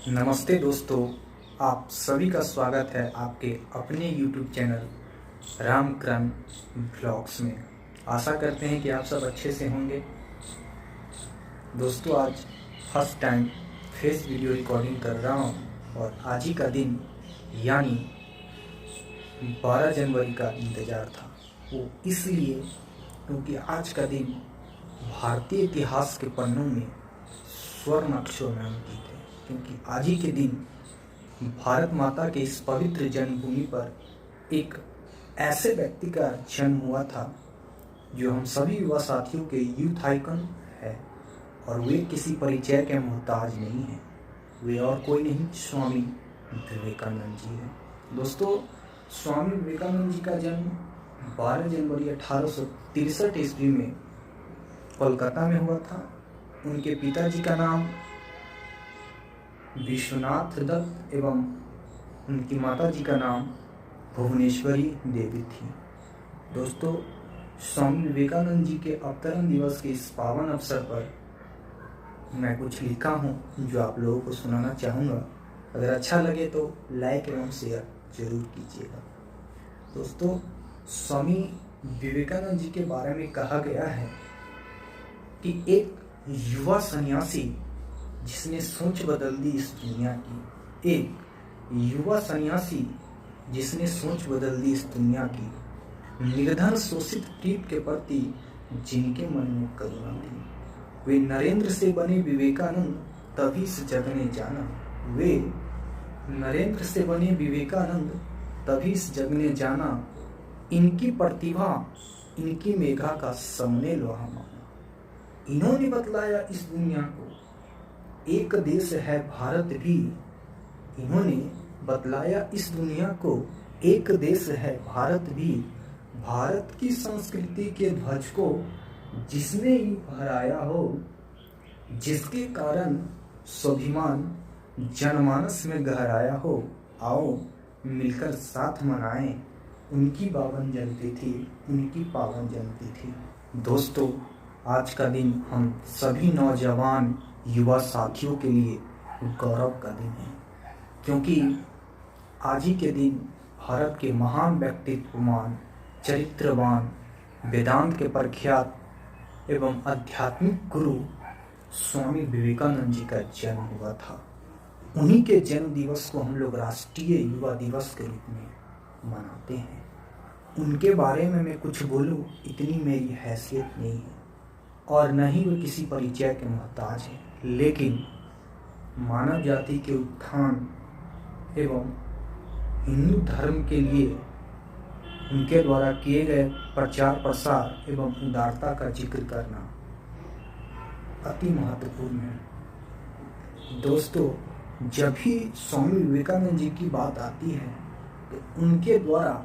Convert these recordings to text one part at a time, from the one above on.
नमस्ते दोस्तों, आप सभी का स्वागत है आपके अपने YouTube चैनल रामकरण ब्लॉग्स में। आशा करते हैं कि आप सब अच्छे से होंगे। दोस्तों, आज first time face video recording कर रहा हूँ और आज ही का दिन यानी 12 जनवरी का इंतज़ार था। वो इसलिए क्योंकि आज का दिन भारतीय इतिहास के पन्नों में स्वर्ण अक्षरों में अंकित है, क्योंकि आज ही के दिन भारत माता के इस पवित्र जन्मभूमि पर एक ऐसे व्यक्ति का जन्म हुआ था जो हम सभी युवा साथियों के यूथ आइकन है, और वे किसी परिचय के मोहताज नहीं हैं। वे और कोई नहीं, स्वामी विवेकानंद जी हैं। दोस्तों, स्वामी विवेकानंद जी का जन्म 12 जनवरी 1863 ईस्वी में कोलकाता में हुआ था। उनके पिताजी का नाम विश्वनाथ दत्त एवं उनकी माताजी का नाम भुवनेश्वरी देवी थी। दोस्तों, स्वामी विवेकानंद जी के अवतरण दिवस के इस पावन अवसर पर मैं कुछ लिखा हूँ जो आप लोगों को सुनाना चाहूँगा। अगर अच्छा लगे तो लाइक एवं शेयर जरूर कीजिएगा। दोस्तों, स्वामी विवेकानंद जी के बारे में कहा गया है कि एक युवा सन्यासी जिसने सोच बदल दी इस दुनिया की, एक युवा सन्यासी जिसने सोच बदल दी इस दुनिया की, निर्धन शोषित पीठ के प्रति जिनके मन में करुणा थी। वे नरेंद्र से बने विवेकानंद, तभी इस जग ने जाना। वे नरेंद्र से बने विवेकानंद, तभी इस जग ने जाना। इनकी प्रतिभा, इनकी मेघा का सबने लोहा माना। इन्होंने बतलाया इस दुनिया को एक देश है भारत भी। इन्होंने बतलाया इस दुनिया को एक देश है भारत भी। भारत की संस्कृति के ध्वज को जिसने ही फहराया हो, जिसके कारण स्वाभिमान जनमानस में गहराया हो, आओ मिलकर साथ मनाएं उनकी पावन जयंती थी, उनकी पावन जयंती थी। दोस्तों, आज का दिन हम सभी नौजवान युवा साथियों के लिए गौरव का दिन है, क्योंकि आज ही के दिन भारत के महान व्यक्तित्ववान, चरित्रवान, वेदांत के प्रख्यात एवं आध्यात्मिक गुरु स्वामी विवेकानंद जी का जन्म हुआ था। उन्हीं के जन्म दिवस को हम लोग राष्ट्रीय युवा दिवस के रूप में मनाते हैं। उनके बारे में मैं कुछ बोलूं, इतनी मेरी हैसियत नहीं है और न ही वे किसी परिचय के मोहताज हैं, लेकिन मानव जाति के उत्थान एवं हिंदू धर्म के लिए उनके द्वारा किए गए प्रचार प्रसार एवं उदारता का जिक्र करना अति महत्वपूर्ण है। दोस्तों, जब भी स्वामी विवेकानंद जी की बात आती है तो उनके द्वारा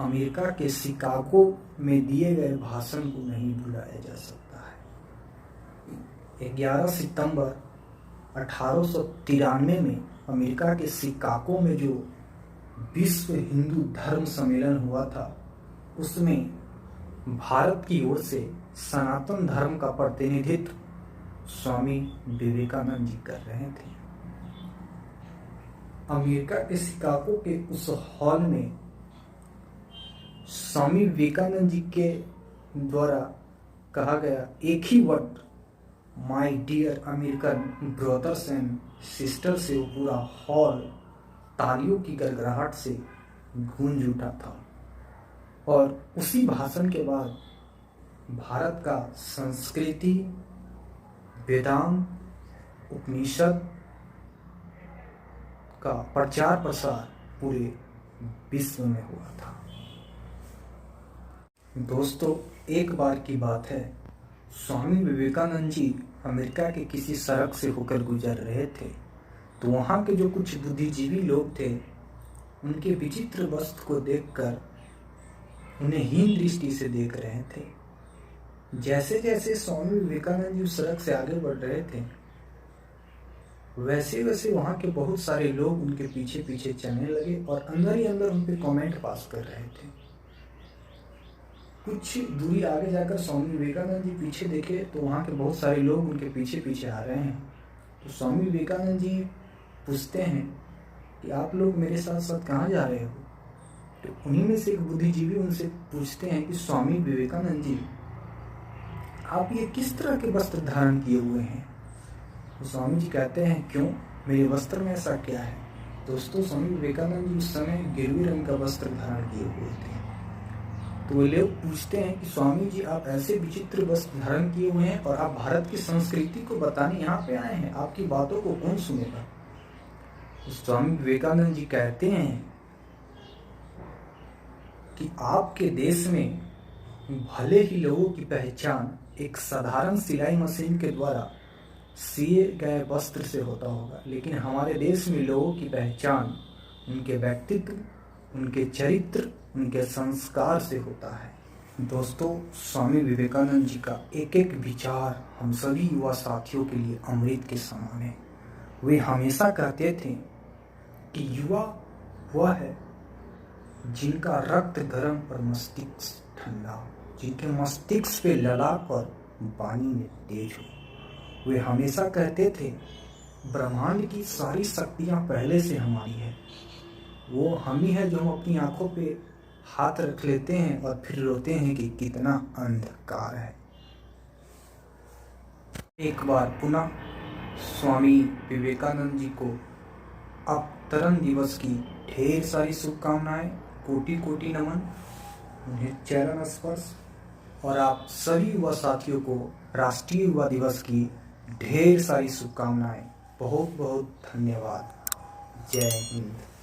अमेरिका के शिकागो में दिए गए भाषण को नहीं भुलाया जा सकता है। 11 सितंबर 1893 में अमेरिका के शिकागो में जो विश्व हिंदू धर्म सम्मेलन हुआ था, उसमें भारत की ओर से सनातन धर्म का प्रतिनिधित्व स्वामी विवेकानंद जी कर रहे थे। अमेरिका के शिकागो के उस हॉल में स्वामी विवेकानंद जी के द्वारा कहा गया एक ही word, my dear American brothers and sister, से वो पूरा हॉल तालियों की गड़गड़ाहट से गूंज उठा था। और उसी भाषण के बाद भारत का संस्कृति, वेदांत, उपनिषद का प्रचार प्रसार पूरे विश्व में हुआ था। दोस्तों, एक बार की बात है, स्वामी विवेकानंद जी अमेरिका के किसी सड़क से होकर गुजर रहे थे, तो वहाँ के जो कुछ बुद्धिजीवी लोग थे, उनके विचित्र वस्त्र को देखकर उन्हें हीन दृष्टि से देख रहे थे। जैसे जैसे स्वामी विवेकानंद जी उस सड़क से आगे बढ़ रहे थे, वैसे वैसे वहाँ के बहुत सारे लोग उनके पीछे पीछे चलने लगे और अंदर ही अंदर उन पे कमेंट पास कर रहे थे। कुछ दूरी आगे जाकर स्वामी विवेकानंद जी पीछे देखे तो वहाँ के बहुत सारे लोग उनके पीछे पीछे आ रहे हैं। तो स्वामी विवेकानंद जी पूछते हैं कि आप लोग मेरे साथ साथ कहाँ जा रहे हो। तो उन्हीं में से एक बुद्धिजीवी उनसे पूछते हैं कि स्वामी विवेकानंद जी, आप ये किस तरह के वस्त्र धारण किए हुए हैं। तो स्वामी जी कहते हैं, क्यों, मेरे वस्त्र में ऐसा क्या है। दोस्तों, स्वामी विवेकानंद जी उस समय गिरवी रंग का वस्त्र धारण किए हुए थे। तो वे लोग पूछते हैं कि स्वामी जी, आप ऐसे विचित्र वस्त्र धारण किए हुए हैं और आप भारत की संस्कृति को बताने यहाँ पे आए हैं, आपकी बातों को कौन सुनेगा। तो स्वामी विवेकानंद जी कहते हैं कि आपके देश में भले ही लोगों की पहचान एक साधारण सिलाई मशीन के द्वारा सिए गए वस्त्र से होता होगा, लेकिन हमारे देश में लोगों की पहचान उनके व्यक्तित्व, उनके चरित्र, उनके संस्कार से होता है। दोस्तों, स्वामी विवेकानंद जी का एक एक विचार हम सभी युवा साथियों के लिए अमृत के समान है। वे हमेशा कहते थे कि युवा वह है जिनका रक्त गर्म और मस्तिष्क ठंडा, जिनके मस्तिष्क पे ललाट और वाणी में तेज हो। वे हमेशा कहते थे, ब्रह्मांड की सारी शक्तियां पहले से हमारी है, वो हम ही है जो हम अपनी आंखों पे हाथ रख लेते हैं और फिर रोते हैं कि कितना अंधकार है। एक बार पुनः स्वामी विवेकानंद जी को अवतरण दिवस की ढेर सारी शुभकामनाएं, कोटि कोटि नमन, उन्हें चरण स्पर्श। और आप सभी युवा साथियों को राष्ट्रीय युवा दिवस की ढेर सारी शुभकामनाएं। बहुत बहुत धन्यवाद। जय हिंद।